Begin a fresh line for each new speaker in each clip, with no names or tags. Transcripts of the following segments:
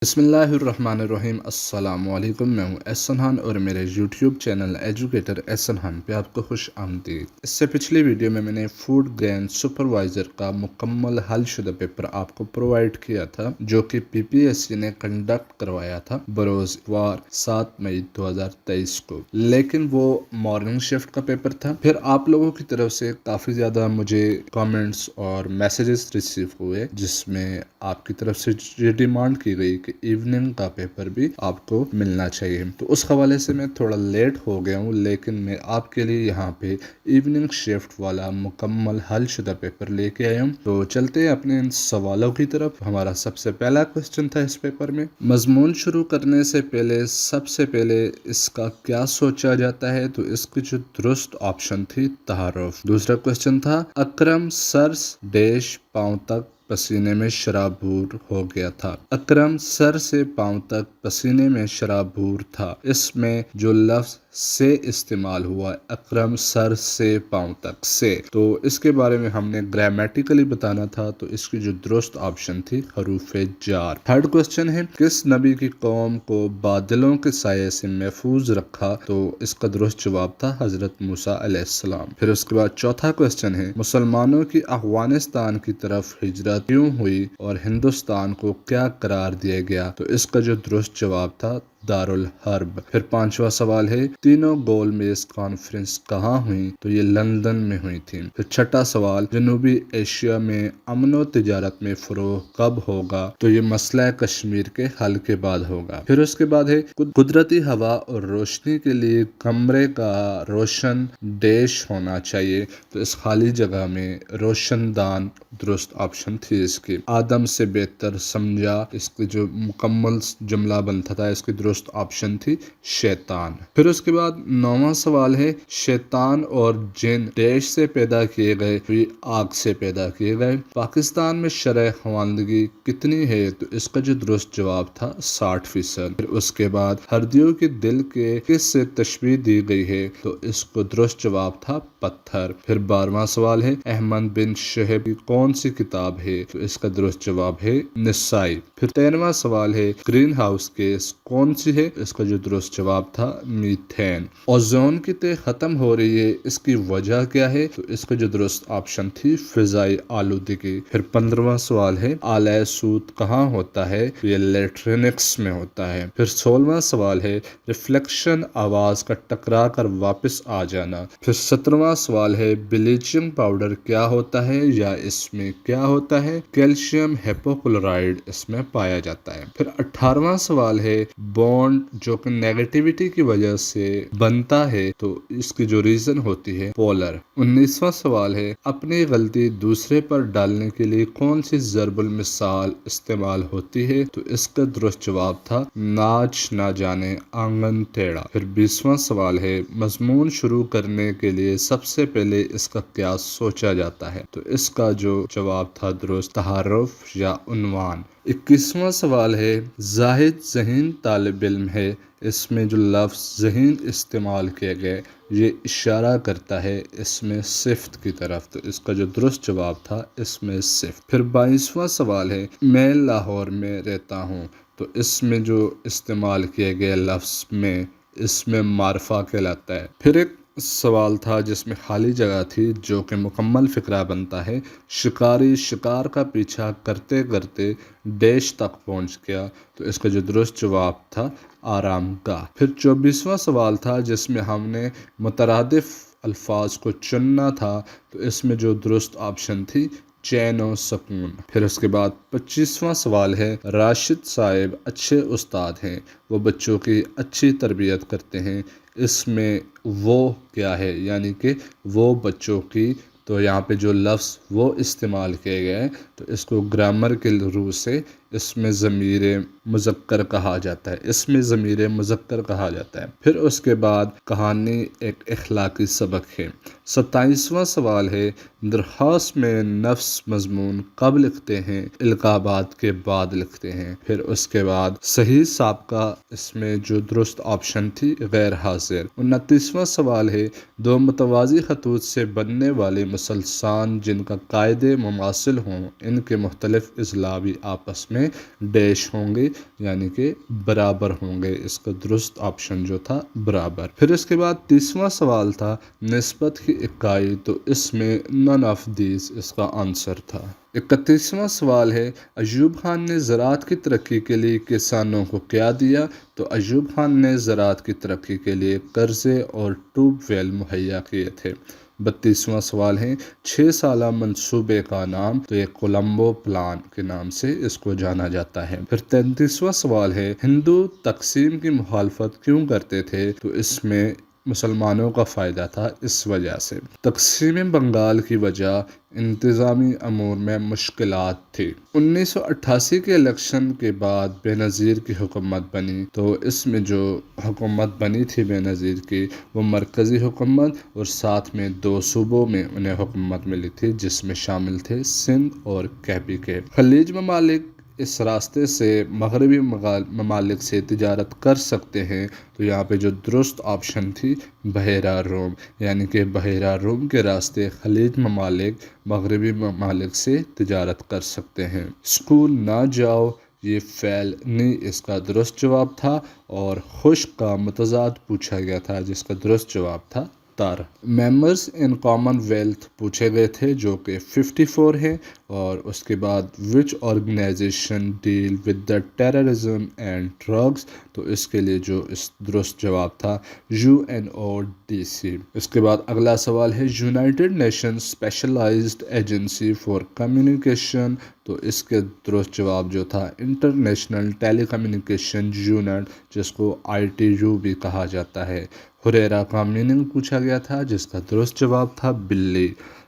بسم اللہ الرحمن الرحیم۔ السلام علیکم، میں ہوں احسن خان اور میرے یوٹیوب چینل ایجوکیٹر احسن خان پہ آپ کو خوش آمدید۔ اس سے پچھلی ویڈیو میں نے فوڈ گرین سپروائزر کا مکمل حل شدہ پیپر آپ کو پرووائڈ کیا تھا، جو کہ پی پی ایس سی نے کنڈکٹ کروایا تھا بروز اتوار 7 مئی 2023 کو، لیکن وہ مارننگ شفٹ کا پیپر تھا۔ پھر آپ لوگوں کی طرف سے کافی زیادہ مجھے کامنٹس اور میسیجز ریسیو ہوئے، جس میں آپ کی طرف سے یہ ڈیمانڈ کی گئی کہ ایوننگ کا پیپر بھی آپ کو ملنا چاہیے۔ تو اس حوالے سے میں تھوڑا لیٹ ہو گیا ہوں، لیکن میں آپ کے لیے یہاں پہ ایوننگ شفٹ والا مکمل حل شدہ پیپر لے کے آیا ہوں۔ تو چلتے ہیں اپنے ان سوالوں کی طرف۔ ہمارا سب سے پہلا کوسچن تھا اس پیپر میں، مضمون شروع کرنے سے پہلے سب سے پہلے اس کا کیا سوچا جاتا ہے؟ تو اس کی جو درست آپشن تھی تعارف۔ دوسرا کوسچن تھا، اکرم سر ڈیش پاؤں تک پسینے میں شرابور ہو گیا تھا۔ اکرم سر سے پاؤں تک پسینے میں شرابور تھا، اس میں جو لفظ سے استعمال ہوا، اکرم سر سے پاؤں تک سے، تو اس کے بارے میں ہم نے گرامیٹیکلی بتانا تھا، تو اس کی جو درست آپشن تھی حروف جار۔ تھرڈ کوسچن ہے، کس نبی کی قوم کو بادلوں کے سائے سے محفوظ رکھا؟ تو اس کا درست جواب تھا حضرت موسیٰ علیہ السلام۔ پھر اس کے بعد چوتھا کوسچن ہے، مسلمانوں کی افغانستان کی طرف ہجرت کیوں ہوئی اور ہندوستان کو کیا قرار دیا گیا؟ تو اس کا جو درست جواب تھا دارالحرب۔ پھر پانچواں سوال ہے، تینوں گول میز کانفرنس کہاں ہوئی؟ تو یہ لندن میں ہوئی تھی۔ پھر چھٹا سوال، جنوبی ایشیا میں امن و تجارت میں فروغ کب ہوگا؟ تو یہ مسئلہ کشمیر کے حل کے بعد ہوگا۔ پھر اس کے بعد ہے، قدرتی ہوا اور روشنی کے لیے کمرے کا روشن ڈیش ہونا چاہیے؟ تو اس خالی جگہ میں روشن دان درست آپشن تھی اس کی۔ آدم سے بہتر سمجھا، اس کی جو مکمل جملہ بنتا تھا، اس کی درست آپشن تھی شیطان۔ پھر اس کے بعد نواں سوال ہے، شیطان اور جن ڈیش سے پیدا کیے گئے؟ تو یہ آگ سے پیدا کیے گئے۔ پاکستان میں شرح خواندگی کتنی ہے؟ تو اس کا جو درست جواب تھا 60%۔ پھر اس کے بعد ہردیوں کے دل کے کس سے تشبیہ دی گئی ہے؟ تو اس کو درست جواب تھا پتھر۔ پھر 12واں سوال ہے، احمد بن شہاب کی کون سی کتاب ہے؟ تو اس کا درست جواب ہے نسائی۔ پھر 13واں سوال ہے، گرین ہاؤس گیس کون سی ہے؟ اس کا جو درست جواب تھا میتھین۔ اوزون کی تہ ختم ہو رہی ہے، اس کی وجہ کیا ہے؟ تو اس کا جو درست آپشن تھی فضائی آلودگی۔ پھر 15واں سوال ہے، آلہ سود کہاں ہوتا ہے؟ تو یہ لیٹرنکس میں ہوتا ہے۔ پھر 16واں سوال ہے، ریفلیکشن آواز کا ٹکرا کر واپس آ جانا۔ پھر 17واں سوال ہے، بلیچنگ پاؤڈر کیا ہوتا ہے یا اس میں کیا ہوتا ہے؟ کیلشیم ہیپوکلورائڈ اس میں پایا جاتا ہے۔ پھر 18واں سوال ہے، بونڈ جو کہ نیگیٹیوٹی کی وجہ سے بنتا ہے، تو اس کی جو ریزن ہوتی ہے پولر۔ 19واں سوال ہے، اپنی غلطی دوسرے پر ڈالنے کے لیے کون سی ضرب المثال استعمال ہوتی ہے؟ تو اس کا درست جواب تھا ناچ نہ جانے آنگن ٹیڑھا۔ پھر 20واں سوال ہے، مضمون شروع کرنے کے لیے سب سے پہلے اس کا کیا سوچا جاتا ہے؟ تو اس کا جو جواب تھا درست تعارف یا عنوان۔ 21واں سوال ہے، زاہد ذہین طالب علم ہے، اس میں جو لفظ ذہین استعمال کیا گیا یہ اشارہ کرتا ہے اس میں صفت کی طرف، تو اس کا جو درست جواب تھا اس میں صفت۔ پھر 22واں سوال ہے، میں لاہور میں رہتا ہوں، تو اس میں جو استعمال کیا گیا لفظ میں، اس میں معرفہ کہلاتا ہے۔ پھر ایک سوال تھا جس میں خالی جگہ تھی، جو کہ مکمل فقرہ بنتا ہے، شکاری شکار کا پیچھا کرتے کرتے ڈیش تک پہنچ گیا؟ تو اس کا جو درست جواب تھا آرام گاہ۔ پھر 24واں سوال تھا جس میں ہم نے مترادف الفاظ کو چننا تھا، تو اس میں جو درست آپشن تھی چین و سکون۔ پھر اس کے بعد 25واں سوال ہے، راشد صاحب اچھے استاد ہیں، وہ بچوں کی اچھی تربیت کرتے ہیں، اس میں وہ کیا ہے؟ یعنی کہ وہ بچوں کی، تو یہاں پہ جو لفظ وہ استعمال کیے گئے ہیں، تو اس کو گرامر کے روح سے اس میں ضمیر مذکر کہا جاتا ہے، اس میں ضمیر مذکر کہا جاتا ہے۔ پھر اس کے بعد کہانی ایک اخلاقی سبق ہے۔ 27واں سوال ہے، درخواست میں نفس مضمون کب لکھتے ہیں؟ القابات کے بعد لکھتے ہیں۔ پھر اس کے بعد صحیح سابقہ، اس میں جو درست آپشن تھی غیر حاضر۔ 29واں سوال ہے، دو متوازی خطوط سے بننے والے مسلسان جن کا قاعدے مماثل ہوں، ان کے مختلف اضلاع بھی آپس میں میں ڈیش ہوں گے یعنی کہ برابر ہوں گے۔ اس کا درست آپشن جو تھا برابر۔ پھر اس کے بعد 30واں سوال تھا نسبت کی اکائی، تو اس میں none of these اس کا آنسر تھا۔ 31واں سوال ہے ایوب خان نے زراعت کی ترقی کے لیے کسانوں کو کیا دیا؟ تو ایوب خان نے زراعت کی ترقی کے لیے قرضے اور ٹیوب ویل مہیا کیے تھے۔ 32واں سوال ہے 6 سالہ منصوبے کا نام؟ تو یہ کولمبو پلان کے نام سے اس کو جانا جاتا ہے۔ پھر 33واں سوال ہے ہندو تقسیم کی مخالفت کیوں کرتے تھے؟ تو اس میں مسلمانوں کا فائدہ تھا اس وجہ سے۔ تقسیم بنگال کی وجہ انتظامی امور میں مشکلات تھی۔ 1988 کے الیکشن کے بعد بے نظیر کی حکومت بنی، تو اس میں جو حکومت بنی تھی بے نظیر کی وہ مرکزی حکومت اور ساتھ میں 2 صوبوں میں انہیں حکومت ملی تھی جس میں شامل تھے سندھ اور کیپی کے۔ خلیج ممالک اس راستے سے مغربی ممالک سے تجارت کر سکتے ہیں، تو یہاں پہ جو درست آپشن تھی بحیرہ روم، یعنی کہ بحیرہ روم کے راستے خلیج ممالک مغربی ممالک سے تجارت کر سکتے ہیں۔ اسکول نہ جاؤ یہ فعل نہیں اس کا درست جواب تھا، اور خشک کا متضاد پوچھا گیا تھا جس کا درست جواب تھا تر۔ ممبرز ان کامن ویلتھ پوچھے گئے تھے جو کہ 54 ہیں، اور اس کے بعد which organisation deal with the terrorism and drugs, تو اس کے لیے جو اس درست جواب تھا UNODC۔ اس کے بعد اگلا سوال ہے United Nation specialised agency for communication, تو اس کے درست جواب جو تھا انٹرنیشنل ٹیلی کمیونیکیشن یونٹ، جس کو ITU بھی کہا جاتا ہے۔ ہریرا کا میننگ پوچھا گیا تھا جس کا درست جواب تھا بلی۔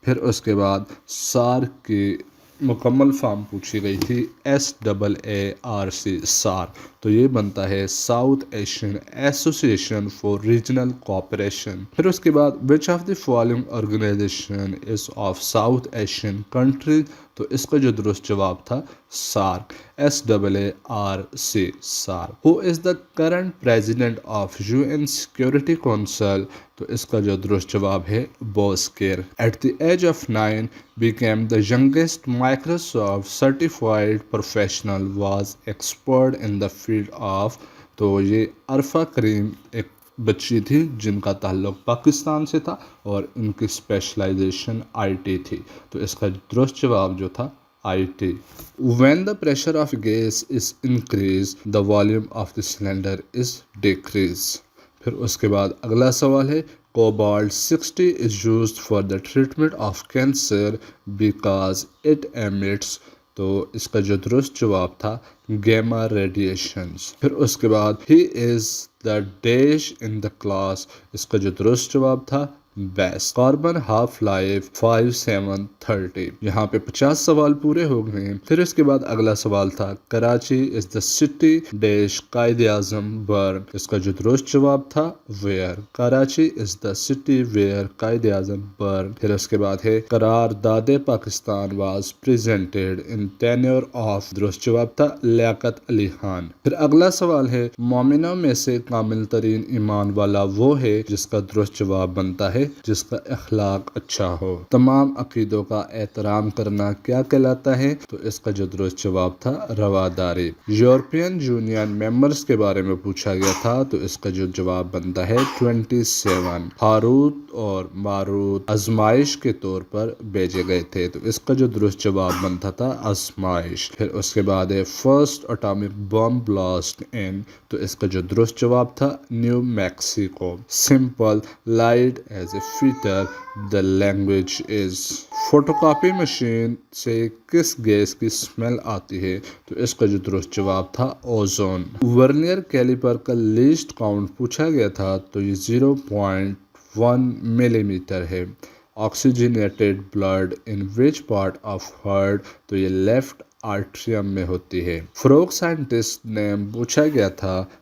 پھر اس کے بعد سارک کی مکمل فارم پوچھی گئی تھی SAARC سارک، تو یہ بنتا ہے ساؤتھ ایشین ایسوسی ایشن فار ریجنل کوآپریشن۔ پھر اس کے بعد which of the following organization is of south Asian country, تو اس کا جو درست جواب تھا SAARC SAARC SAARC. Who is the current president of UN security council, تو اس کا جو درست جواب ہے بوسکیر۔ At the age of 9 became the youngest Microsoft certified professional was expert in the field of، تو یہ عرفہ کریم ایک بچی تھی جن کا تعلق پاکستان سے تھا اور ان کی اسپیشلائزیشن IT تھی، تو اس کا درست جواب جو تھا IT۔ When the pressure of gas is increased, the volume of the cylinder is decreased۔ پھر اس کے بعد اگلا سوال ہے Cobalt 60 is used for the treatment of cancer because it emits، تو اس کا جو درست جواب تھا گیما ریڈیشنز۔ پھر اس کے بعد he is the dash in the class، اس کا جو درست جواب تھا بیسٹ۔ Carbon half life 5730۔ یہاں پہ 50 سوال پورے ہو گئے ہیں۔ پھر اس کے بعد اگلا سوال تھا کراچی از the city dash Quaid Azam burn, اس کا جو درست جواب تھا where. Karachi is the city where Quaid Azam burn. پھر اس کے بعد ہے قرار داد Pakistan was presented in tenure of, درست جواب تھا لیاقت علی خان۔ پھر اگلا سوال ہے مومنوں میں سے کامل ترین ایمان والا وہ ہے جس کا درست جواب بنتا ہے جس کا اخلاق اچھا ہو۔ تمام عقیدوں کا احترام کرنا کیا کہلاتا ہے؟ تو اس کا جو درست جواب تھا رواداری۔ یورپین یونین ممبرز کے بارے میں پوچھا گیا تھا، تو اس کا جو جواب بنتا ہے 27۔ ہاروت اور ماروت آزمائش کے طور پر بھیجے گئے تھے، تو اس کا جو درست جواب بنتا تھا آزمائش۔ پھر اس کے بعد ہے فرسٹ اٹامک بم بلاسٹ ان، تو اس کا جو درست جواب تھا new Mexico. Simple light as a فیٹر the language is, photo copy machine سے کس گیس کی اسمیل آتی ہے؟ تو اس کا جو درست جواب تھا اوزون۔ ورنیئر کیلیپر کا لیسٹ کاؤنٹ پوچھا گیا تھا، تو یہ 0.1 ملی میٹر ہے۔ Oxygenated blood in which part of heart, تو یہ لیفٹ آرٹریم میں ہوتی ہے۔ فروگ سائنٹسٹ نیم پوچھا گیا تھا،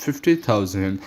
50,000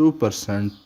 2%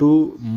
2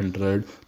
100,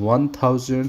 1000।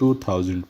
2000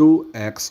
2x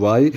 y,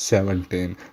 17।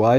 y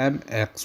mx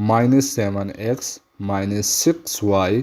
-7x -6y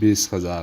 20,000।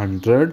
100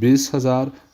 20,000,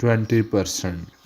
20%।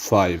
5।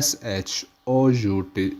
SHOUT